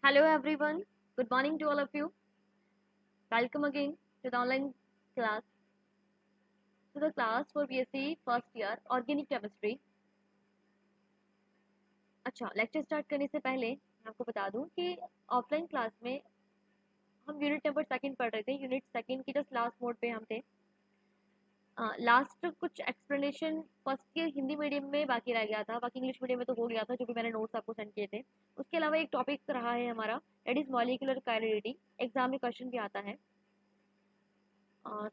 Hello everyone, good morning to all of you. Welcome again to the online class. To the class for BSc first year Organic Chemistry. अच्छा lecture start करने से पहले मैं आपको बता दूं कि ऑफलाइन क्लास में हम यूनिट नंबर सेकंड पढ़ रहे थे। यूनिट सेकंड की जस्ट लास्ट मोड पे हम थे। लास्ट कुछ एक्सप्लेनेशन फर्स्ट के हिंदी मीडियम में बाकी रह गया था, बाकी इंग्लिश मीडियम में तो हो गया था जो भी मैंने नोट्स आपको सेंड किए थे। उसके अलावा एक टॉपिक रहा है हमारा, that is molecular kinetic. Exam में क्वेश्चन भी आता है।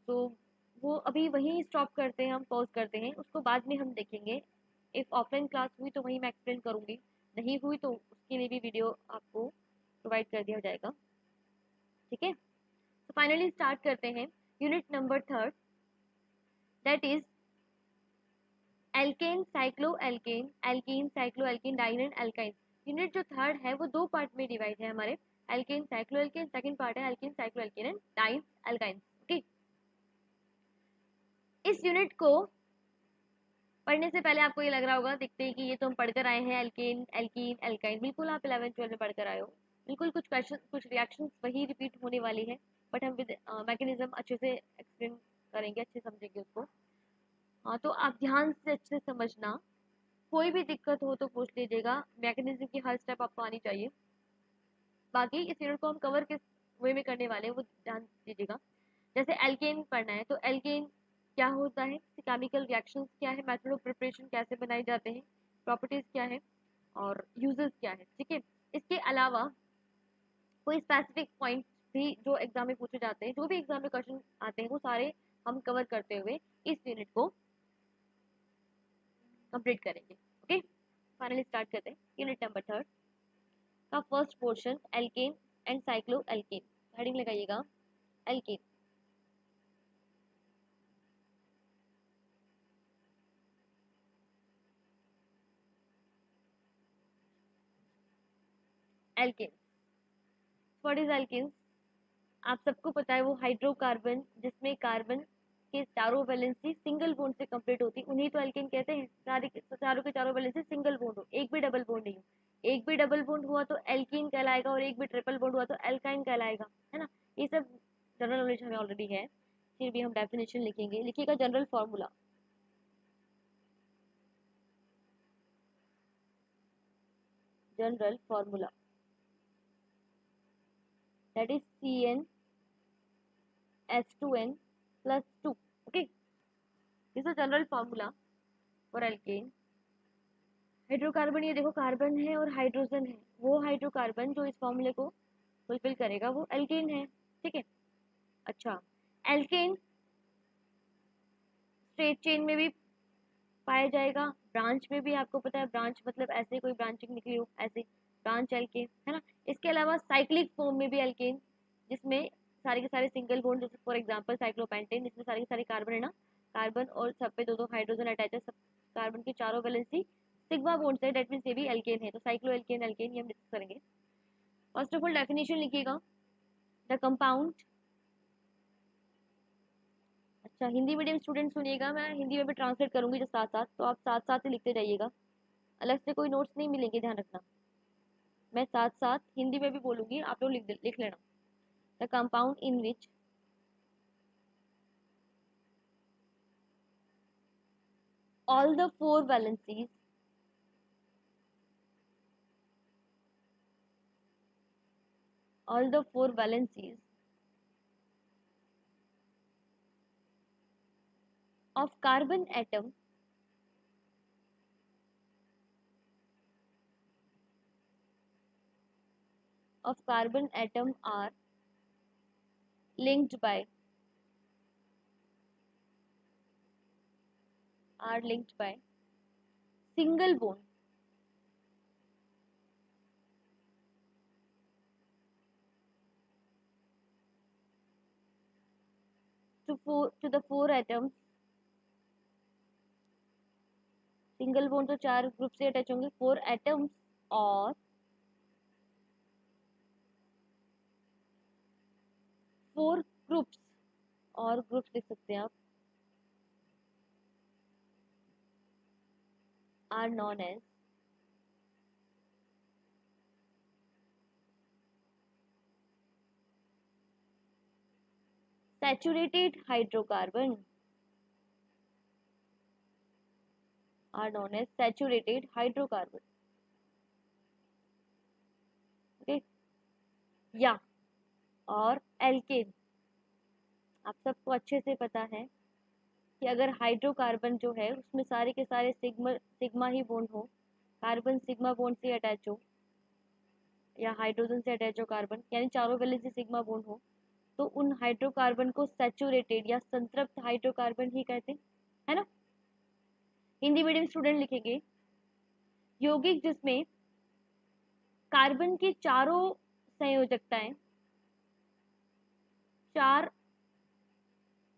तो वो अभी वहीं स्टॉप करते हैं, हम पॉज करते हैं, उसको बाद में हम देखेंगे। इफ ऑफलाइन क्लास हुई तो वहीं मैं एक्सप्लेन करूंगी, नहीं हुई तो उसके लिए भी वीडियो आपको प्रोवाइड कर दिया जाएगा। ठीक है, तो फाइनली स्टार्ट करते हैं unit number third, that is alkane cycloalkane, alkene cycloalkane, diene and alkyne. Unit जो थर्ड है वो दो पार्ट में डिवाइड है हमारे। Alkane cycloalkane second part है, alkane cycloalkane and diene alkyne. Okay, इस यूनिट को पढ़ने से पहले आपको ये लग रहा होगा, देखते हैं कि ये तो हम पढ़कर आए हैं, एल्केन एल्कीन एल्काइन। बिल्कुल आप 11th 12 में पढ़कर आए हो। बिल्कुल कुछ क्वेश्चन कुछ रिएक्शंस वही रिपीट होने वाली है, बट हम विद मैकेनिज्म अच्छे से एक्सप्लेन करेंगे, अच्छे समझेंगे उसको। हाँ, तो आप ध्यान से अच्छे से समझना। कोई भी दिक्कत हो तो पूछ लीजिएगा, मैकेनिज्म की हर स्टेप आपको आनी चाहिए। बाकी इस यूनिट को हम कवर किस वे में करने वाले हैं वो ध्यान दीजिएगा। जैसे एल्केन पढ़ना है तो एल्केन क्या होता है, केमिकल रिएक्शंस क्या है, मेथड ऑफ प्रिपरेशन कैसे बनाए जाते हैं, प्रॉपर्टीज क्या है और यूजेस क्या है। ठीक है, इसके अलावा कोई स्पेसिफिक पॉइंट भी जो एग्जाम में पूछे जाते हैं, जो भी एग्जाम में क्वेश्चन आते हैं वो सारे हम कवर करते हुए इस यूनिट को कंप्लीट करेंगे। ओके, फाइनली स्टार्ट करते हैं यूनिट नंबर थर्ड का first portion, alkane and cycloalkane. Heading लगाइएगा, alkane. Alkane, what is alkane? आप सबको पता है वो हाइड्रोकार्बन जिसमें कार्बन के चारों वैलेंसी सिंगल बॉन्ड से कंप्लीट होती है, उन्हीं तो एल्केन कहते हैं। चारों के चारों वैलेंसी सिंगल बॉन्ड हो, एक भी डबल बॉन्ड नहीं हो। एक भी डबल बॉन्ड हुआ तो एल्कीन कहलाएगा और एक भी ट्रिपल बॉन्ड हुआ तो एल्काइन कहलाएगा, है ना। ये सब जनरल नॉलेज हमें ऑलरेडी है। फिर भी हम डेफिनेशन लिखेंगे, लिखिएगा general formula. General formula that is CnH2n+2। Okay, this is general formula for alkane. Hydrocarbon, ये देखो कार्बन है और हाइड्रोजन है, वो हाइड्रोकार्बन जो इस फॉर्मूले को फुलफिल करेगा वो एल्केन है। ठीक है, अच्छा, एल्केन स्ट्रेट चेन में भी पाया जाएगा, ब्रांच में भी। आपको पता है ब्रांच मतलब ऐसे कोई ब्रांचिंग निकली हो, ऐसे ब्रांच एल्केन, है ना। इसके अलावा साइक्लिक फॉर्म में भी एल्केन, जिसमें सारे के सारे सिंगल बॉन्ड, जैसे फॉर एग्जांपल साइक्लोपेंटेन, जिसमें सारे के सारे कार्बन है ना, कार्बन और सब पे दो दो हाइड्रोजन अटैच है, सब कार्बन की चारों वैलेंसी सिग्मा बॉन्ड से, डेट मींस ये भी एल्केन है। तो साइक्लो एल्केन एल्केन ये हम डिस्कस करेंगे। फर्स्ट ऑफ ऑल डेफिनेशन लिखिएगा, द कंपाउंड। अच्छा, हिंदी मीडियम स्टूडेंट सुनिएगा, मैं हिंदी में भी ट्रांसलेट करूंगी जो साथ साथ, तो आप साथ साथ ही लिखते जाइएगा, अलग से कोई नोट्स नहीं मिलेंगे, ध्यान रखना। मैं साथ साथ हिंदी में भी बोलूंगी, आप लोग लिख लेना। The compound in which all the four valencies all the four valencies of carbon atom are linked by single bond to the four atoms। Single bond तो चार ग्रुप से अटैच होंगे, फोर एटम्स और फोर ग्रुप्स, और groups लिख सकते हैं आप, are known as saturated hydrocarbon are known as saturated hydrocarbon. Okay, या और एल्केन। आप सबको अच्छे से पता है कि अगर हाइड्रोकार्बन जो है उसमें सारे के सारे सिग्मा ही बॉन्ड हो, कार्बन सिग्मा बॉन्ड से अटैच हो या हाइड्रोजन से अटैच हो कार्बन, यानी चारों वैलेंस से सिग्मा बॉन्ड हो, तो उन हाइड्रोकार्बन को सैचुरेटेड या संतृप्त हाइड्रोकार्बन ही कहते हैं, है ना। हिंदी मीडियम स्टूडेंट लिखेंगे यौगिक जिसमें कार्बन की चारों संयोजकताएं चार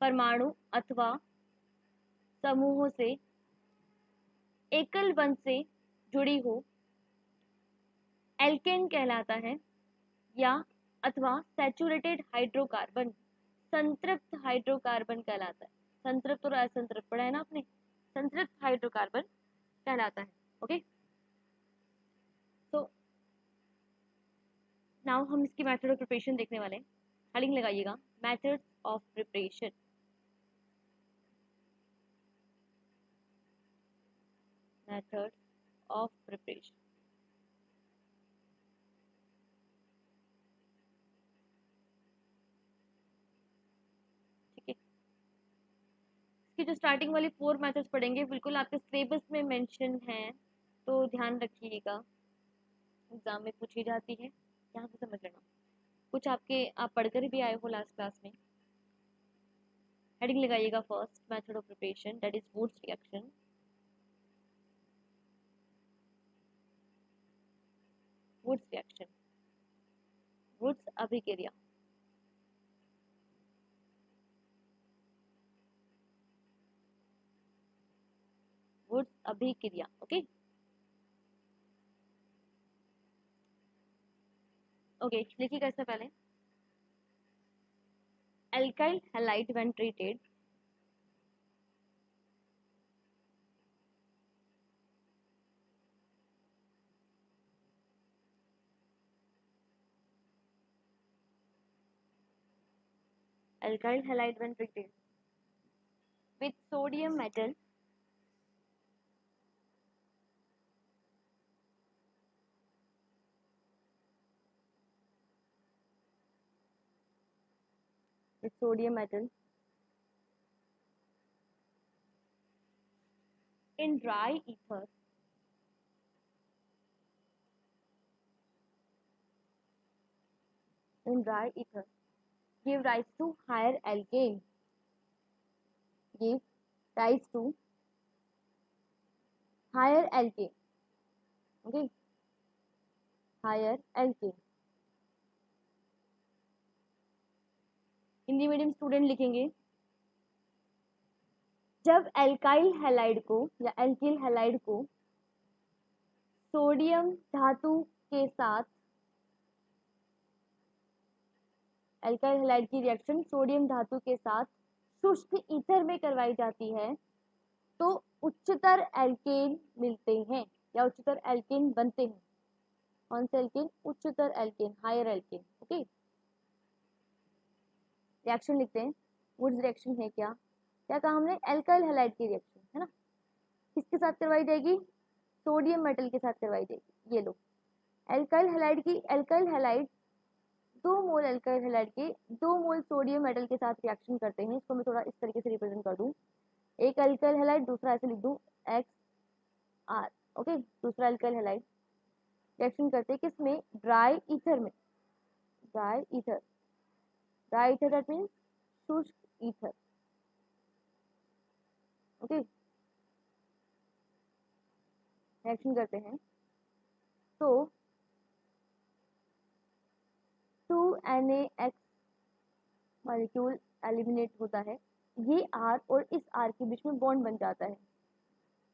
परमाणु अथवा समूहों से एकल बंध से जुड़ी हो, एल्केन कहलाता है, या अथवा सैचुरेटेड हाइड्रोकार्बन संतृप्त हाइड्रोकार्बन कहलाता है। संतृप्त और असंतृप्त पढ़ा है ना आपने, संतृप्त हाइड्रोकार्बन कहलाता है। ओके, तो नाउ हम इसकी मेथड ऑफ प्रिपरेशन देखने वाले हैं। हेडिंग लगाइएगा methods of preparation. Method of preparation, ठीक है। इसकी जो स्टार्टिंग वाली 4 मेथड्स पढ़ेंगे बिल्कुल आपके सिलेबस में मेंशन है, तो ध्यान रखिएगा, एग्जाम में पूछी जाती है, यहाँ से समझ लेना। कुछ आपके आप पढ़कर भी आए हो लास्ट क्लास में। हेडिंग लगाइएगा first method of preparation that is Wurtz reaction. Wurtz reaction, Wurtz अभिक्रिया। वुड्स अभिक्रिया, ओके ओके, लिखिएगा इससे पहले alkyl halide when treated alkyl halide when treated with sodium metal with sodium metal in dry ether give rise to higher alkane, give rise to higher alkane, okay, higher alkane। Hindi medium student लिखेंगे जब alkyl halide को या alkyl halide को sodium धातु के साथ, alkyl halide की reaction sodium धातु के साथ शुष्क ईथर में करवाई जाती है, तो उच्चतर एल्केन मिलते हैं या उच्चतर एल्केन बनते हैं। कौन से एल्केन? उच्चतर alkane, higher alkane. Okay, reaction लिखते हैं। वुड्स रिएक्शन है क्या कहा हमने? एल्काइल हैलाइड की रिएक्शन है ना। किसके साथ करवाई जाएगी? सोडियम मेटल के साथ करवाई जाएगी। ये लो एल्काइल हैलाइड की, एल्काइल हैलाइड 2 मोल एल्काइल हैलाइड के 2 मोल सोडियम मेटल के साथ रिएक्शन करते हैं। इसको मैं थोड़ा इस तरीके से रिप्रेजेंट कर दूं, एक एल्काइल हैलाइड, दूसरा ऐसे लिख दूं XR, ओके, दूसरा एल्काइल हैलाइड रिएक्शन करते हैं किसमें? ड्राई ईथर में। Dry ether, dry ether that means शुष्क ईथर, ओके, रिएक्शन करते हैं तो 2NaX मॉलिक्यूल एलिमिनेट होता है। ये R और इस R के बीच में बॉन्ड बन जाता है,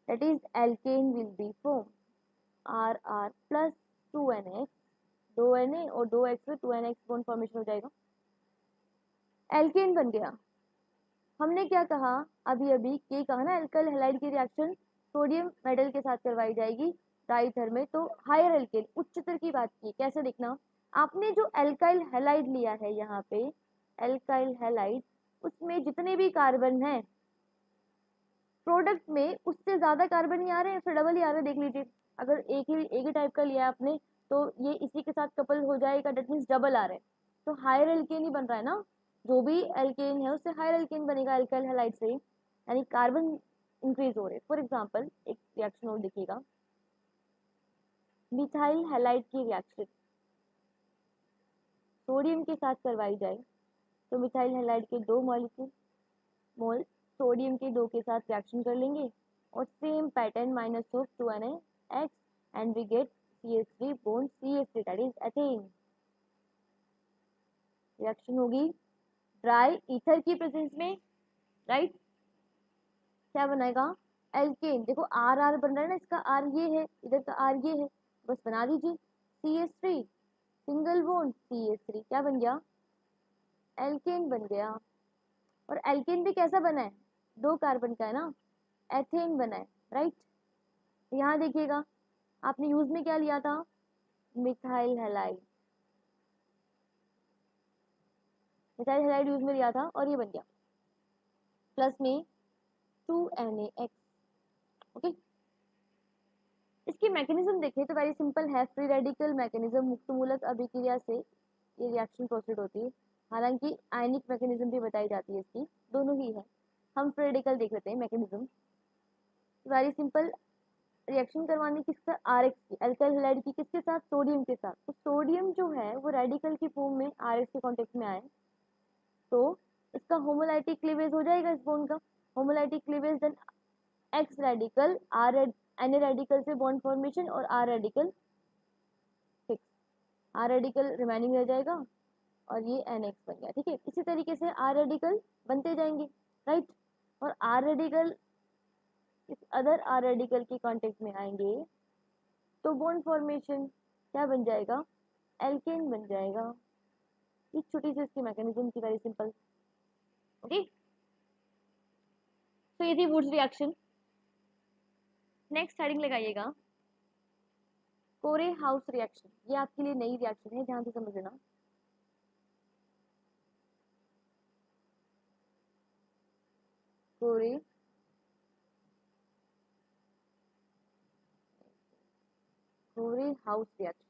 that is alkane will be form RR plus 2NaX, 2Na और 2X में 2NaX बॉन्ड फॉर्मेशन हो जाएगा, एल्केन बन गया। हमने क्या कहा अभी अभी? ये कहा ना एल्काइल हैलाइड की रिएक्शन सोडियम मेटल के साथ करवाई जाएगी डाईथर में, तो हायर एल्केन, उच्चतर की बात की। कैसे देखना? आपने जो एल्काइल हैलाइड लिया है यहाँ पे, एल्काइल हैलाइड उसमें जितने भी कार्बन हैं प्रोडक्ट में उससे ज्यादा कार्बन ही आ रहे हैं, फिर डबल ही आ रहे हैं। देख लीजिए, अगर एक ही टाइप का लिया आपने तो ये इसी के साथ कपल हो जाएगा, डेट मीन्स डबल आ रहे हैं, तो हायर एल्केन ही बन रहा है ना। जो भी एल्केन है उससे हायर एल्केन बनेगा एल्काइल हैलाइड से, यानी कार्बन इंक्रीज हो रहे हैं। फॉर एग्जाम्पल एक रिएक्शन और देखिएगा, मिथाइल हैलाइड की रिएक्शन सोडियम के साथ करवाई जाए तो मिथाइल हैलाइड के 2 मॉलिक्यूल मोल सोडियम के 2 के साथ रिएक्शन कर लेंगे और same pattern minus of 2NaX and we get CH3 bond CH3 that is ethane. Reaction होगी ड्राई ईथर की प्रेजेंस में, राइट। क्या बनाएगा एल्केन, देखो आर आर बन रहा है ना, इसका आर ये है, इधर का आर ये है, बस बना दीजिए CH3 सिंगल बॉन्ड CH3, क्या बन गया एल्केन बन गया। और एल्केन भी कैसा बना है 2 कार्बन का है ना, एथेन बना है, राइट। यहाँ देखिएगा आपने यूज में क्या लिया था methyl halide, methyl halide use में लिया था और ये बन गया प्लस में 2NaX। ओके, इसकी मैकेनिज्म देखें तो वेरी सिंपल है, फ्री रेडिकल मैकेनिज्म, मुक्त मूलक अभिक्रिया से ये रिएक्शन प्रोसीड होती है। हालांकि आयनिक मैकेनिज्म भी बताई जाती है इसकी, दोनों ही है। हम फ्री रेडिकल देख लेते हैं मैकेनिज्म। वेरी सिंपल, रिएक्शन करवानी किसका आरएक्स की, अल्काइल हैलाइड की किसके साथ सोडियम के साथ, तो सोडियम जो है वो रेडिकल की फॉर्म में आरएक्स के कांटेक्ट में आए तो इसका होमोलाइटिक क्लीवेज हो जाएगा इस बॉन्ड का, homolytic cleavage, then X radical R N radical से बॉन्ड फॉर्मेशन और R radical fix, R radical remaining रह जाएगा और ये NX बन गया। ठीक है, इसी तरीके से आर रेडिकल बनते जाएंगे, राइट। और आर रेडिकल इस अदर आर रेडिकल के कांटेक्ट में आएंगे तो बॉन्ड फॉर्मेशन क्या बन जाएगा एल्केन बन जाएगा। इस छोटी सी इसकी मैकेनिज्म की, वेरी सिंपल। ओके, तो ये थी वुड्स रिएक्शन। नेक्स्ट हेडिंग लगाइएगा कोरे हाउस रिएक्शन, ये आपके लिए नई रिएक्शन है, ध्यान से समझ लेना। कोरे कोरे हाउस रिएक्शन,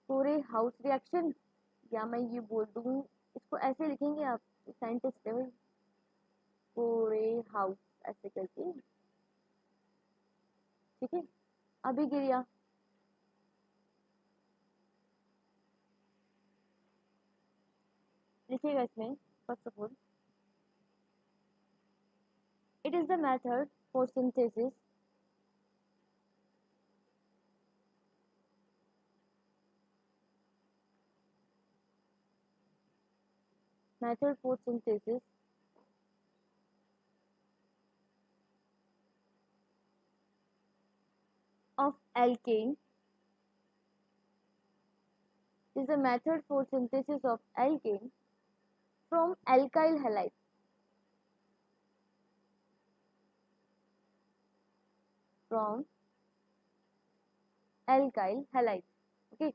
कोरे हाउस रिएक्शन, या मैं ये बोल दूं इसको ऐसे लिखेंगे आप, साइंटिस्ट है भाई, कोरे हाउस ऐसे करके, ठीक है। अभिक्रिया लिखिएगा इसमें, first of all it is the method for synthesis method for synthesis of alkane, is a method for synthesis of alkane from alkyl halide, from alkyl halide, okay,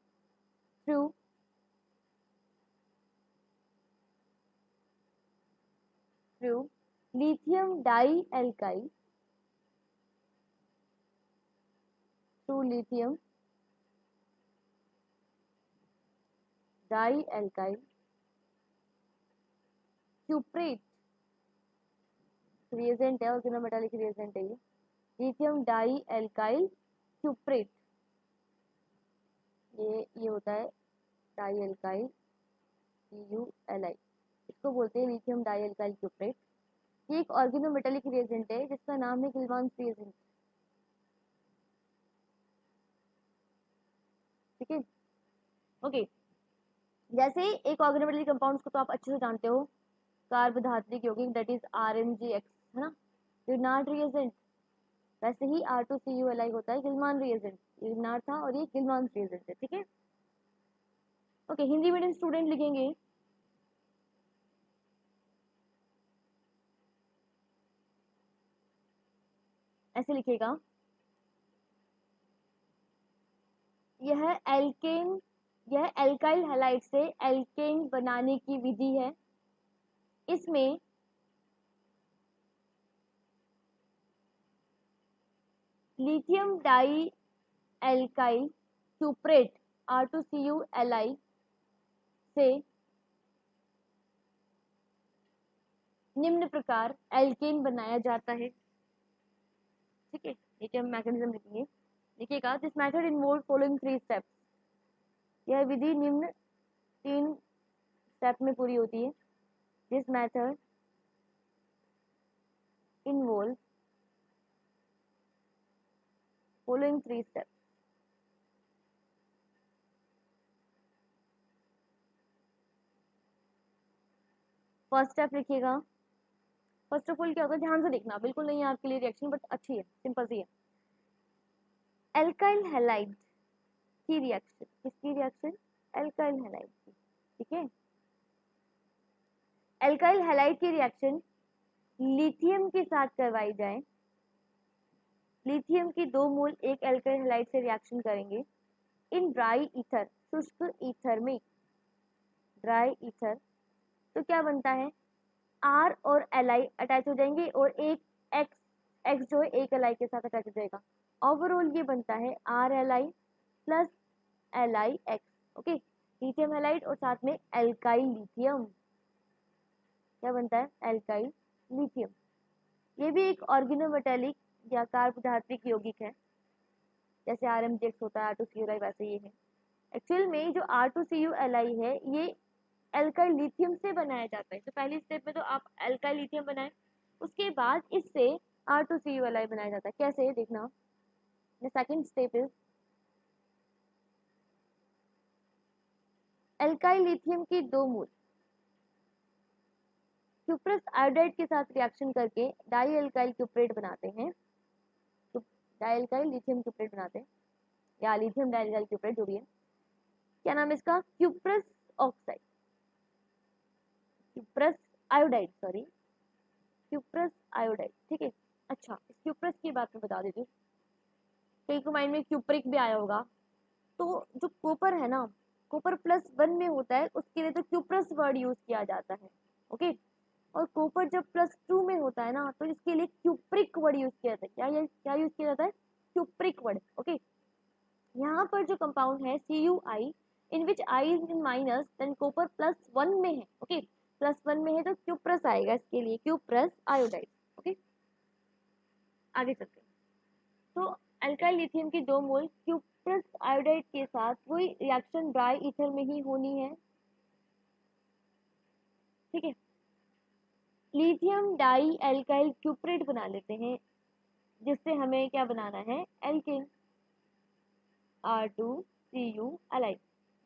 through lithium dialkyl, through lithium dialkyl cuprate reagent है, organometallic reagent है ये, lithium dialkyl क्यूप्रेट, ये होता है die alkyl CuLi, इसको बोलते हैं lithium dialkyl क्यूप्रेट। ये एक ऑर्गेनोमेटालिक रिएजेंट है जिसका नाम है गिलवांस रिएजेंट, ठीक है। ओके, जैसे एक ऑर्गेनोमेटालिक कंपाउंड्स को तो आप अच्छे से जानते हो, कार्ब धात्विक यौगिक दैट इज RMgX, है ना, गिलनार्ड रिएजेंट, वैसे ही R2CuLi होता है गिलमान रिएजेंट, ये गिलनार्ड था और ये गिलमान रिएजेंट है, ठीक है। ओके, हिंदी मीडियम स्टूडेंट लिखेंगे ऐसे लिखेगा, यह एल्केन यह एल्काइल हैलाइड से एल्केन बनाने की विधि है। इसमें लिथियम डाई एल्काइल क्यूप्रेट R2CuLi से निम्न प्रकार एल्केन बनाया जाता है। ठीक है, देखिए हम मैकेनिज्म लिखेंगे। देखिएगा, this method involve following 3 steps. यह विधि निम्न 3 स्टेप में पूरी होती है। This method involve following 3 steps. First step लिखिएगा। फर्स्ट ऑफ ऑल क्या होगा, ध्यान से देखना, बिल्कुल नहीं है आपके लिए रिएक्शन, बट अच्छी है, सिंपल सी है। एल्काइल हैलाइड की रिएक्शन, किसकी रिएक्शन? एल्काइल हैलाइड की। ठीक है, एल्काइल हैलाइड की रिएक्शन लिथियम के साथ करवाई जाए। लिथियम की 2 मोल एक एल्काइल हैलाइड से रिएक्शन करेंगे इन ड्राई ईथर, शुष्क ईथर में। ड्राई ईथर तो क्या बनता है, R और Li अटैच हो जाएंगे और एक X जो है एक Li के साथ अटैच हो जाएगा। ओवरऑल ये बनता है RLi plus LiX। Okay, lithium halide और साथ में एल्काइल लिथियम, क्या बनता है? Alkyl lithium. ये भी एक ऑर्गेनोमेटेलिक या कार्बधात्विक यौगिक है, जैसे RMGX होता है R2CuLi, वैसे ये है। एक्चुअल में जो R2CuLi है ये एल्काइल लिथियम से बनाया जाता है। तो पहली स्टेप में तो आप एल्काइल लिथियम बनाए, उसके बाद इससे R2CuLi बनाया जाता है। कैसे, देखना। The second step is alkyl lithium की 2 मोल क्यूप्रस आयोडाइड के साथ रिएक्शन करके डाई एल्काइल क्यूप्रेट बनाते हैं। डाई एल्काइल लिथियम क्यूप्रेट बनाते हैं, या लिथियम डाई एल्काइल क्यूप्रेट, जो भी है। क्या नाम है इसका? Cuprous oxide, cuprous iodide, sorry, cuprous iodide. ठीक है, अच्छा, इस क्यूप्रस की बात मैं बता देती हूँ, कई को माइंड में क्यूप्रिक भी आया होगा। तो जो कॉपर है ना, कॉपर +1 में होता है, उसके लिए तो क्यूप्रस वर्ड यूज किया जाता है। ओके, और कॉपर जब +2 में होता है ना, तो इसके लिए क्यूप्रिक वर्ड यूज किया जाता है। क्या यूज किया जाता है? Cupric word. ओके, यहाँ पर जो कंपाउंड है CuI, in which I is in minus, than copper +1 में है। ओके, +1 में है तो क्यूप्रस आएगा, इसके लिए क्यूप्रस आयोडाइड। ओके, आगे चलते हैं। तो एल्काइल लिथियम की 2 मोल क्यूप्रस आयोडाइड के साथ वही रिएक्शन ड्राई ईथर में ही होनी है। ठीक है, लिथियम डाई एल्काइल क्यूप्रेट बना लेते हैं, जिससे हमें क्या बनाना है? Alkene R2CuLi।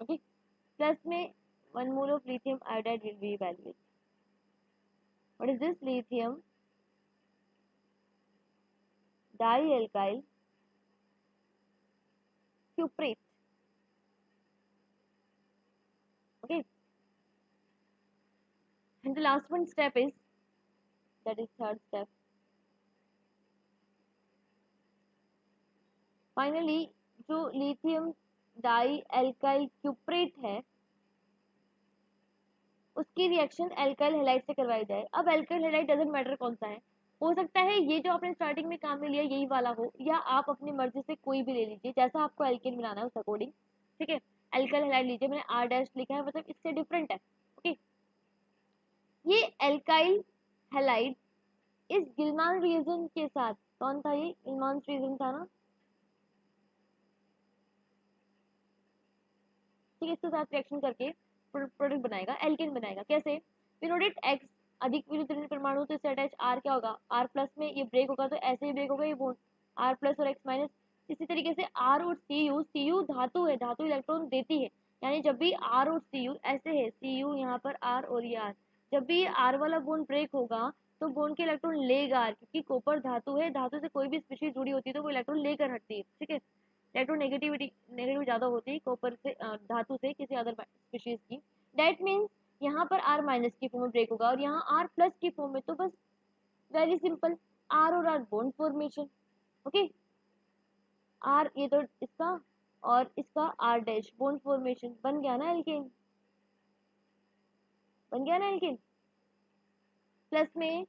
ओके, प्लस में 1 mole of lithium iodide will be evaluated. What is this? Lithium dialkyl cuprate. Okay, and the last one step is, that is third step. Finally, जो lithium dialkyl क्यूप्रेट है, उसकी reaction alkyl halide से करवाई जाए। अब alkyl halide doesn't matter कौन सा है, हो सकता है ये जो आपने स्टार्टिंग में काम में लिया यही वाला हो, या आप अपनी मर्जी से कोई भी ले लीजिए, जैसा आपको एल्केन बनाना है उस अकॉर्डिंग। ठीक है, एल्काइल हैलाइड लीजिए, मैंने R' लिखा है, मतलब इससे डिफरेंट है। ओके, ये एल्काइल हैलाइड इस गिलमान रिएजेंट के साथ, कौन था ये? गिलमान रिएजेंट था ना। ठीक है, इसके साथ रिएक्शन करके प्रोडक्ट बनाएगा, एल्केन बनाएगा। कैसे? पिरोडेट X अधिक विरुद्ध परमाणु तो इससे अटैच R क्या होगा? R+ में ये ब्रेक होगा, तो ऐसे ही ब्रेक होगा ये बॉन्ड, R+ और X-। इसी तरीके से R और Cu धातु है, धातु इलेक्ट्रॉन देती है, यानी जब भी R और Cu ऐसे है, Cu यहाँ पर R और ये R, जब भी R वाला बॉन्ड ब्रेक होगा तो बॉन्ड के इलेक्ट्रॉन लेगा R, क्योंकि कॉपर धातु है, धातु से कोई भी स्पीशीज जुड़ी होती है तो वो इलेक्ट्रॉन लेकर हटती है। ठीक है, इलेक्ट्रोनेगेटिविटी नेगेटिव ज्यादा होती है कॉपर से, धातु से किसी अदर स्पीशीज की। दैट मीन्स यहाँ पर R- की फॉर्म में ब्रेक होगा और यहाँ R+ की फॉर्म में, तो बस वेरी सिंपल, R और R bond formation. Okay, R ये तो इसका और इसका आर डैश बॉन्ड फॉर्मेशन बन गया ना एल्केन, बन गया ना एल्केन। प्लस में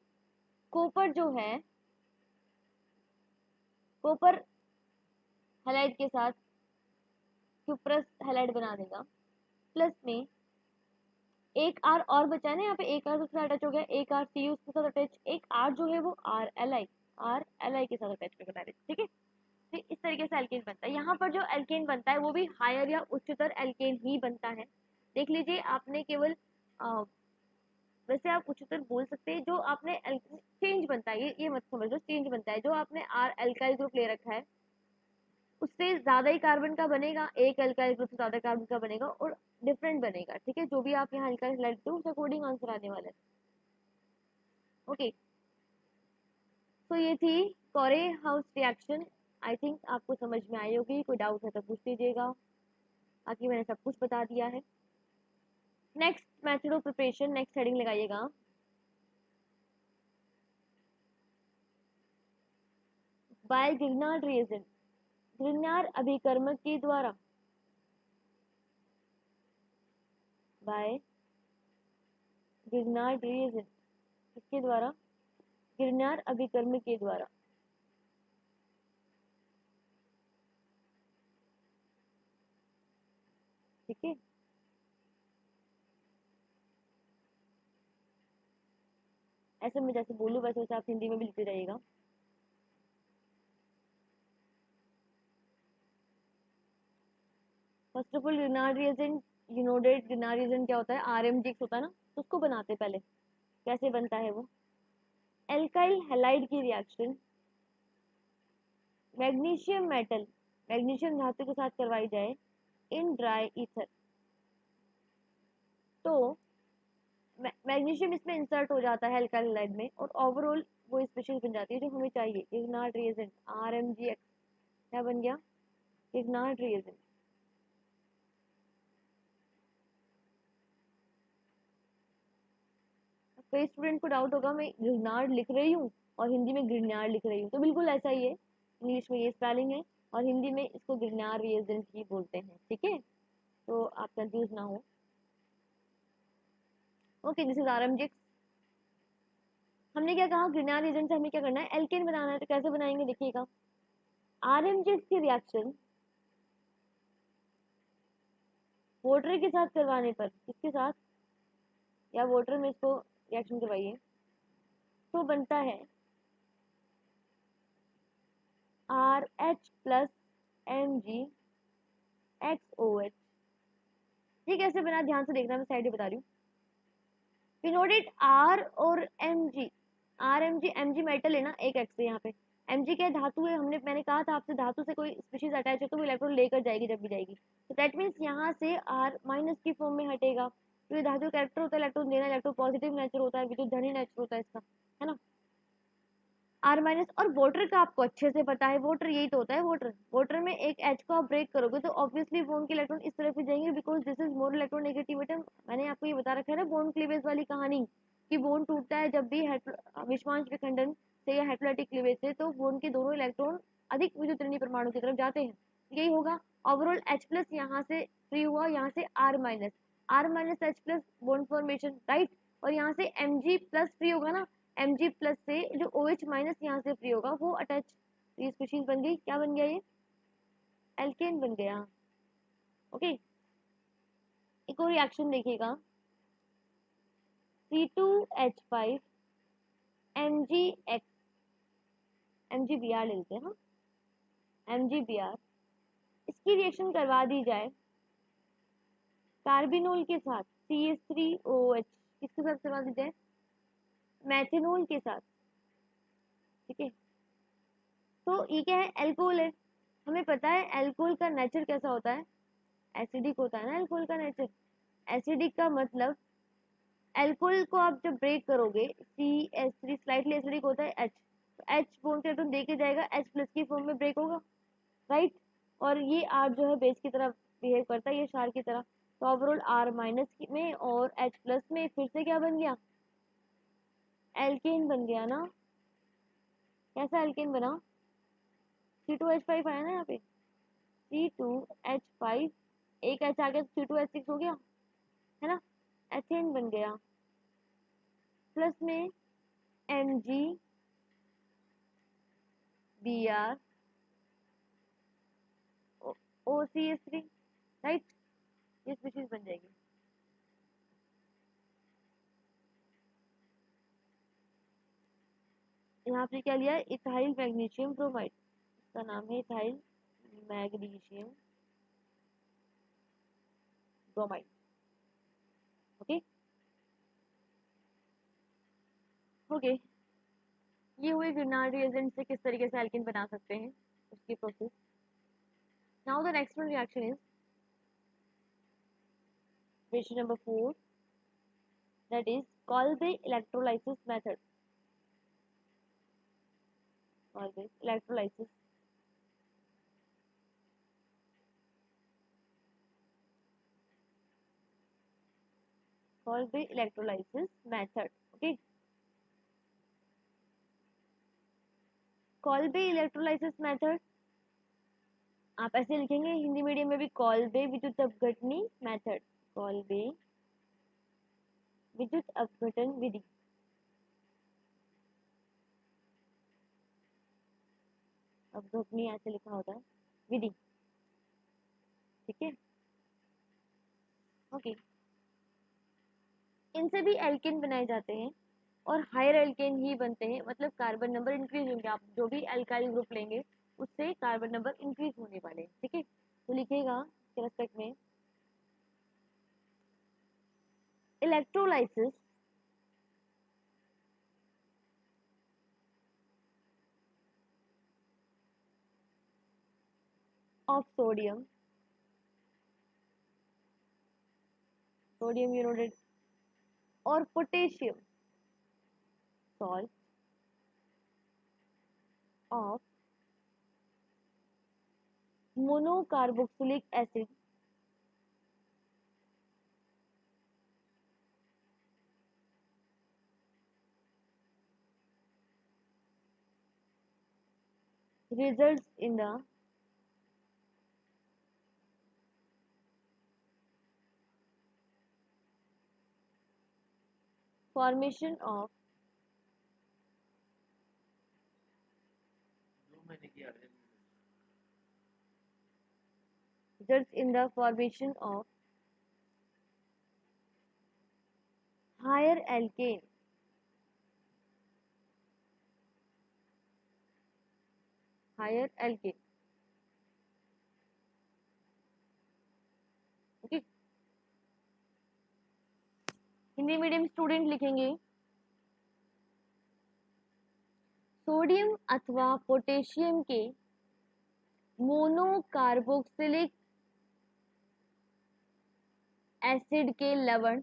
कॉपर जो है, कॉपर हैलाइड के साथ क्यूप्रस हैलाइड बना देगा। प्लस में एक आर और बचा है ना यहाँ पे, एक आर दूसरा अटैच हो गया, एक आर सी उसके साथ अटैच, एक आर जो है वो आर एल आई के साथ अटैच करके डायरेक्ट, ठीक है। तो इस तरीके से एल्केन बनता है। यहाँ पर जो एल्केन बनता है वो भी हायर या उच्चतर एल्केन ही बनता है। देख लीजिए, आपने केवल वैसे आप उच्चतर बोल सकते हैं, जो आपने चेंज बनता है, ये मत समझो, चेंज बनता है। जो आपने आर एल्काइल ग्रुप ले रखा है उससे ज्यादा ही कार्बन का बनेगा, एक एल्काइल ग्रुप से ज्यादा कार्बन का बनेगा और डिफरेंट बनेगा, ठीक है। जो भी आप यहाँ एल्काइल सेलेक्ट करो उस अकॉर्डिंग आंसर आने वाला है। ओके, तो ये थी कोरे हाउस रिएक्शन। आई थिंक आपको समझ में आई होगी, कोई डाउट है तो पूछ लीजिएगा, बाकी मैंने सब कुछ बता दिया है। Next method of preparation, next heading लगाइएगा, बाय ग्रिग्नार्ड रिएजेंट, ग्रिग्नार्ड अभिकर्मक के द्वारा, बाय ग्रिग्नार्ड रिएजेंट, किसके द्वारा, ग्रिग्नार्ड अभिकर्मक के द्वारा, ठीक है। ऐसे मैं जैसे बोलूँ वैसे वैसे आप हिंदी में भी लिखते जाइएगा। First of all Grignard reagent, you know that Grignard reagent क्या होता है, आरएमजी होता है ना, तो उसको बनाते पहले। कैसे बनता है वो, एल्काइल हैलाइड की रिएक्शन मैग्नीशियम मेटल, मैग्नीशियम धातु के साथ करवाई जाए इन ड्राई ईथर, तो मैग्नीशियम इसमें इंसर्ट हो जाता है एल्काइल हैलाइड में और ओवरऑल वो स्पीशीज बन जाती है जो हमें चाहिए। ग्रिग्नार्ड रिएजेंट आरएमजीएक्स क्या बन गया, ग्रिग्नार्ड रिएजेंट। कई स्टूडेंट को डाउट होगा मैं ग्रिग्नार्ड लिख रही हूँ और हिंदी में ग्रिग्नार्ड लिख रही हूँ, तो बिल्कुल ऐसा ही है, इंग्लिश में ये स्पेलिंग है और हिंदी में इसको ग्रिग्नार्ड रिएजेंट ही बोलते हैं, ठीक है। तो आप कंफ्यूज ना हो। Okay, this is RMgX. हमने क्या कहा, ग्रिग्नार्ड रिएजेंट से हमें क्या करना है, एल्केन बनाना है, तो कैसे बनाएंगे देखिएगा। आरएमजीएक्स की रिएक्शन वाटर के साथ करवाने पर, किसके साथ, या वाटर में इसको रिएक्शन करवाइए, तो बनता है R H plus M G X O H. ये कैसे बना, ध्यान से देखना, मैं साइड बता रही हूँ। फिनोडेट आर और M G, R M G, M G metal है ना, एक एक्स है यहाँ पे, एम जी क्या है, धातु है। मैंने कहा था आपसे, धातु से कोई स्पीशीज अटैच है तो वो इलेक्ट्रॉन लेकर जाएगी जब भी जाएगी, तो दैट मीन्स यहाँ से आर माइनस की फॉर्म में हटेगा। तो ये धातु कैरेक्टर होता है इलेक्ट्रॉन देना, इलेक्ट्रॉन पॉजिटिव नेचर होता है, विद्युत धनी नेचर होता है इसका, है ना। आर माइनस, और वाटर का आपको अच्छे से पता है, वाटर यही तो होता है, वाटर, वाटर में एक एच को आप ब्रेक करोगे तो ऑब्वियसली बॉन्ड के इलेक्ट्रॉन इस तरफ ही जाएंगे, because this is more electronegativity. मैंने आपको ये बता रखा है ना बॉन्ड क्लीवेज वाली कहानी, कि बॉन्ड टूटता है जब भी विषमांश विखंडन से या हेटेरोलाइटिक क्लीवेज से, तो बॉन्ड के दोनों इलेक्ट्रॉन अधिक विद्युत ऋणी परमाणु की तरफ जाते हैं, यही होगा। ओवरऑल एच प्लस यहाँ से फ्री हुआ, यहाँ से R minus H plus bond formation, right. और यहाँ से एम जी प्लस फ्री होगा ना, एम प्लस से जो ओ एच माइनस यहाँ से फ्री होगा वो अटैच, ये स्पीशीज बन गई, क्या बन गया, ये एल्केन बन गया। ओके, एक और रिएक्शन देखिएगा, C2H5 MgX, MgBr लेते हैं, हाँ MgBr, इसकी रिएक्शन करवा दी जाए कार्बिनोल के साथ CH3OH, किसके साथ करवा दी जाए, मैथेनॉल के साथ, ठीक है। तो ये क्या है, एल्कोहल है, हमें पता है एल्कोहल का नेचर कैसा होता है, एसिडिक होता है ना एल्कोहल का नेचर। एसिडिक का मतलब, एल्कोहल को आप जब ब्रेक करोगे, CH3 स्लाइटली एसिडिक होता है, H, तो H बॉन्ड के इलेक्ट्रॉन दे के जाएगा, H प्लस की फॉर्म में ब्रेक होगा, राइट। और ये R जो है बेस की तरह बिहेव करता है, ये क्षार की तरह, तो ओवरऑल R माइनस में और H प्लस में फिर से क्या बन गया, एल्केन बन गया ना। कैसा एल्केन बना, C2H5 आया ना यहाँ पे, C2H5, एक H आ गया C2H6 हो गया है ना, एथेन बन गया, प्लस में MgBr राइट, ये स्पीशीज बन जाएगी। यहाँ पे क्या लिया है, इथाइल मैग्नीशियम ब्रोमाइड, इसका नाम है ethyl magnesium bromide. Okay okay, ये हुए ग्रिनार्ड रिएजेंट से किस तरीके से एल्केन बना सकते हैं उसकी process. Now the next one reaction is reaction number 4, that is Kolbe electrolysis method. Kolbe electrolysis method. Okay, Kolbe electrolysis method आप ऐसे लिखेंगे हिंदी मीडियम में भी, कॉल्बे विद्युत अपघटनी मेथड, कॉल्बे विद्युत अपघटन विधि। अपघटनी ऐसे लिखा होता है, विधि, ठीक है ओके। इनसे भी एल्केन बनाए जाते हैं और हायर एल्केन ही बनते हैं, मतलब कार्बन नंबर इंक्रीज होंगे, आप जो भी एल्काइल ग्रुप लेंगे उससे कार्बन नंबर इंक्रीज होने वाले हैं, ठीक है। तो लिखिएगा इसके रेस्पेक्ट में, electrolysis of sodium you noted, or potassium salt of monocarboxylic acid results in the formation of higher alkane okay. Hindi medium student लिखेंगे सोडियम अथवा पोटेशियम के मोनोकार्बोक्सिलिक एसिड के लवण,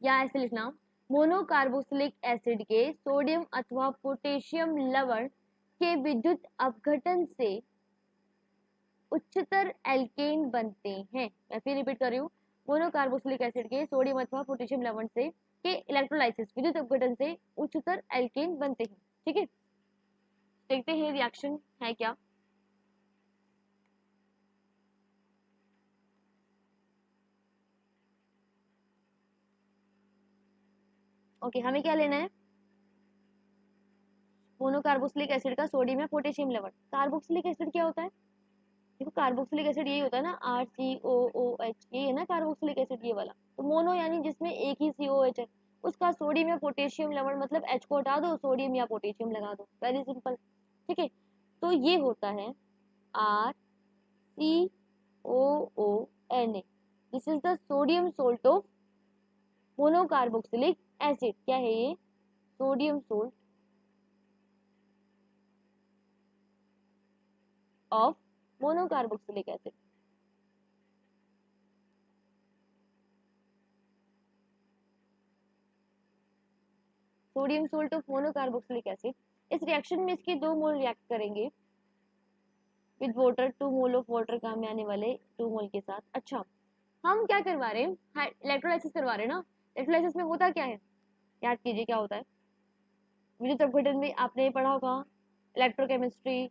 या ऐसे लिखना मोनोकार्बोक्सिलिक एसिड के सोडियम अथवा पोटेशियम लवण के विद्युत अपघटन से उच्चतर एल्केन बनते हैं। मैं फिर रिपीट कर रही हूँ, मोनोकार्बोक्सिलिक एसिड के सोडियम अथवा पोटेशियम लवण से के इलेक्ट्रोलाइसिस विद्युत अपघटन से उच्चतर एल्केन बनते हैं, ठीक है। देखते हैं रिएक्शन है क्या। ओके हमें क्या लेना है, मोनोकार्बोक्सिलिक एसिड का सोडियम या पोटेशियम लवण। कार्बोक्सिलिक एसिड क्या होता है, देखो कार्बोक्सिलिक एसिड यही होता है ना, RCOOH, ये है ना कार्बोक्सिलिक एसिड ये वाला। तो मोनो यानी जिसमें एक ही COH है, उसका सोडियम या पोटेशियम लवण मतलब H को हटा दो, सोडियम या पोटेशियम लगा दो, वेरी सिंपल, ठीक है। तो ये होता है RCOONA, this is the sodium salt of monocarboxylic acid. क्या है ये, sodium salt of monocarboxylic acid. Sodium salt of monocarboxylic acid. इस रिएक्शन में इसके दो मोल रिएक्ट करेंगे with water, 2 mole of water काम में आने वाले 2 मोल के साथ। अच्छा हम क्या करवा रहे हैं, इलेक्ट्रोलाइसिस करवा रहे हैं ना। इलेक्ट्रोलाइसिस में होता क्या है, याद कीजिए क्या होता है। विद्युत अपघटन में आपने पढ़ा होगा, इलेक्ट्रोकेमिस्ट्री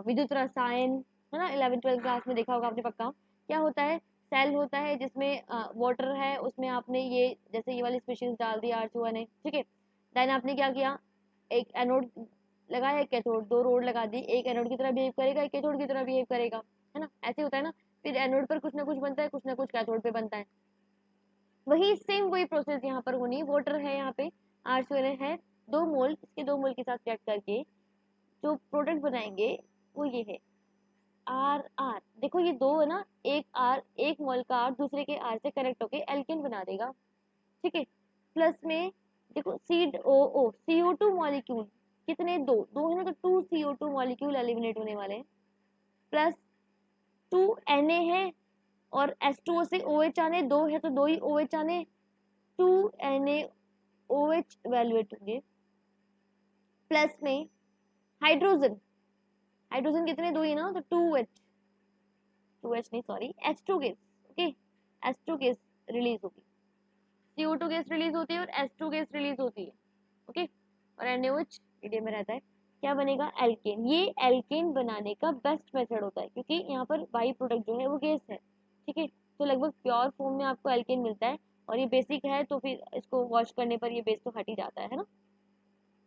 विद्युत रसायन, है ना, 11th-12th क्लास में देखा होगा आपने पक्का। क्या होता है, सेल होता है जिसमें वाटर है, उसमें आपने ये जैसे ये वाली स्पीशीज डाल दी R2 है, ठीक है। देन आपने क्या किया, एक एनोड लगाया, एक कैथोड, दो रोड लगा दी, एक एनोड की तरह बिहेव करेगा, एक कैथोड की तरह बिहेव करेगा, है ना, ऐसे होता है ना। फिर एनोड पर कुछ ना कुछ बनता है, कुछ ना कुछ कैथोड पे बनता है। वही सेम वही प्रोसेस यहाँ पर होनी है। वाटर है यहाँ पे, R2 है, 2 मोल, इसके 2 मोल के साथ रिएक्ट करके जो प्रोडक्ट बनाएंगे वो ये है R। देखो ये दो है ना, एक R, एक मोल का R दूसरे के R से कनेक्ट होके एल्केन बना देगा, ठीक है। प्लस में देखो COO, CO2 मॉलिक्यूल कितने, दो दो है ना, तो 2 CO2 मॉलिक्यूल एलिमिनेट होने वाले हैं। प्लस 2 Na है और H2O से OH आने, दो है तो दो ही OH आने, 2 NaOH इवेल्युएट होंगे। प्लस में हाइड्रोजन, हाइड्रोजन कितने, दो ही ना, तो 2H नहीं sorry H2 gas, okay, H2 gas release होगी, CO2 गैस रिलीज होती है और H2 गैस रिलीज होती है, ओके। और NaOH मीडियम में रहता है, क्या बनेगा, एल्केन। ये एल्केन बनाने का बेस्ट मेथड होता है क्योंकि यहाँ पर बाई प्रोडक्ट जो है वो गैस है, ठीक है। तो लगभग प्योर फॉर्म में आपको एल्केन मिलता है और ये बेसिक है तो फिर इसको वॉश करने पर ये बेस तो हट ही जाता है ना,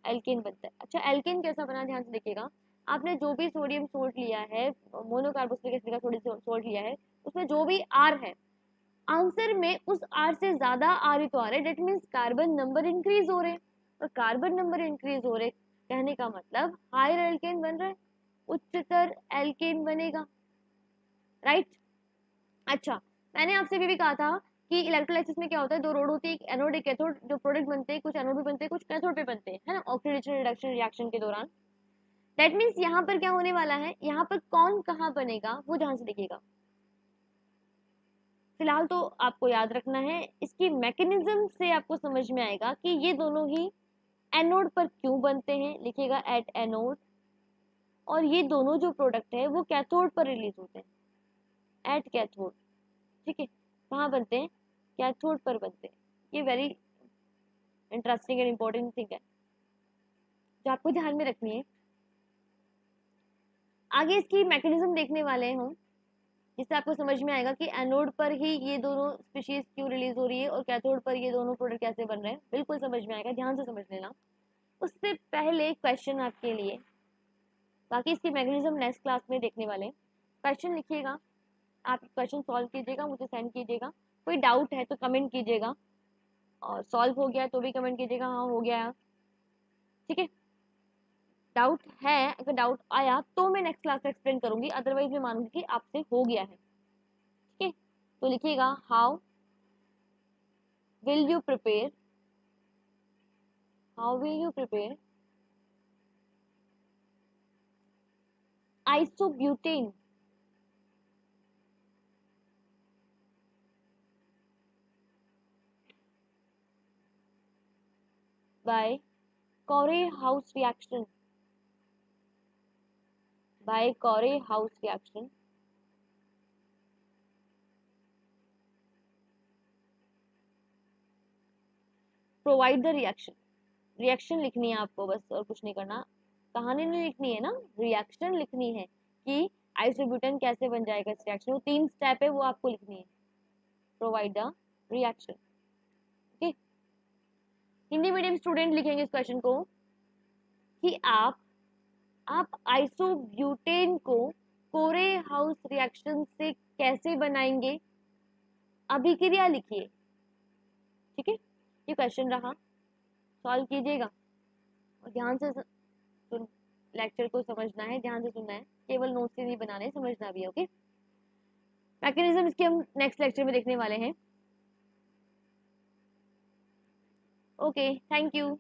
एल्केन बनता है। अच्छा, एल्केन कैसा बना, ध्यान से देखिएगा। आपने जो भी सोडियम सोल्ट लिया है, मोनोकार्बोक्सिलिक एसिड का सोडियम सोल्ट लिया है, उसमें जो भी आर है, आंसर में उस आर से ज्यादा आर ही तो आ रहे, that means carbon number increase हो रहे हैं। और कार्बन नंबर इंक्रीज हो रहे कहने का मतलब हायर एल्केन बन रहा है, उच्चतर एल्केन बनेगा, राइट। अच्छा, मैंने आपसे भी कहा था कि इलेक्ट्रोलाइसिस में क्या होता है, दो रोड होती है, एक एनोड एक कैथोड, जो प्रोडक्ट बनते हैं कुछ एनोड पे बनते हैं कुछ कैथोड पे बनते हैं, है ना, ऑक्सीडेशन रिडक्शन रिएक्शन के दौरान। दैट मीन्स यहाँ पर क्या होने वाला है, यहाँ पर कौन कहाँ बनेगा वो ध्यान से देखिएगा। फिलहाल तो आपको याद रखना है, इसकी मैकेनिज्म से आपको समझ में आएगा कि ये दोनों ही एनोड पर क्यों बनते हैं, लिखिएगा एट एनोड। और ये दोनों जो प्रोडक्ट है वो कैथोड पर रिलीज होते हैं, एट कैथोड, ठीक है। कहाँ बनते हैं, कैथोड पर बनते हैं। ये very interesting and important thing है जो आपको ध्यान में रखनी है। आगे इसकी मैकेनिज्म देखने वाले हैं हम, जिससे आपको समझ में आएगा कि एनोड पर ही ये दोनों स्पीशीज क्यों रिलीज हो रही है और कैथोड पर ये दोनों प्रोडक्ट कैसे बन रहे हैं, बिल्कुल समझ में आएगा, ध्यान से समझ लेना। उससे पहले क्वेश्चन आपके लिए, बाकी इसकी मैकेनिज्म नेक्स्ट क्लास में देखने वाले हैं। क्वेश्चन लिखिएगा, आप क्वेश्चन सॉल्व कीजिएगा, मुझे सेंड कीजिएगा। कोई डाउट है तो कमेंट कीजिएगा, और सॉल्व हो गया तो भी कमेंट कीजिएगा हाँ हो गया, ठीक है। डाउट है, अगर डाउट आया तो मैं नेक्स्ट क्लास में एक्सप्लेन करूंगी, अदरवाइज मैं मानूंगी कि आपसे हो गया है, ठीक है। तो लिखिएगा how will you prepare, how will you prepare isobutane by Corey-House reaction, by Corey-House reaction, provide the reaction। Reaction लिखनी है आपको बस, और कुछ नहीं करना, कहानी नहीं लिखनी है ना, रिएक्शन लिखनी है कि आइसोब्यूटेन कैसे बन जाएगा इस रिएक्शन, वो 3 स्टेप है वो आपको लिखनी है, provide the reaction, okay. Hindi medium student लिखेंगे इस क्वेश्चन को कि आप आइसोब्यूटेन को कोरे हाउस रिएक्शन से कैसे बनाएंगे, अभिक्रिया लिखिए, ठीक है। ये क्वेश्चन रहा, सॉल्व कीजिएगा और ध्यान से लेक्चर को समझना है, ध्यान से सुनना है, केवल नोट्स से नहीं बनाने, समझना भी है, ओके। मैकेनिज्म इसके हम नेक्स्ट लेक्चर में देखने वाले हैं, ओके, थैंक यू।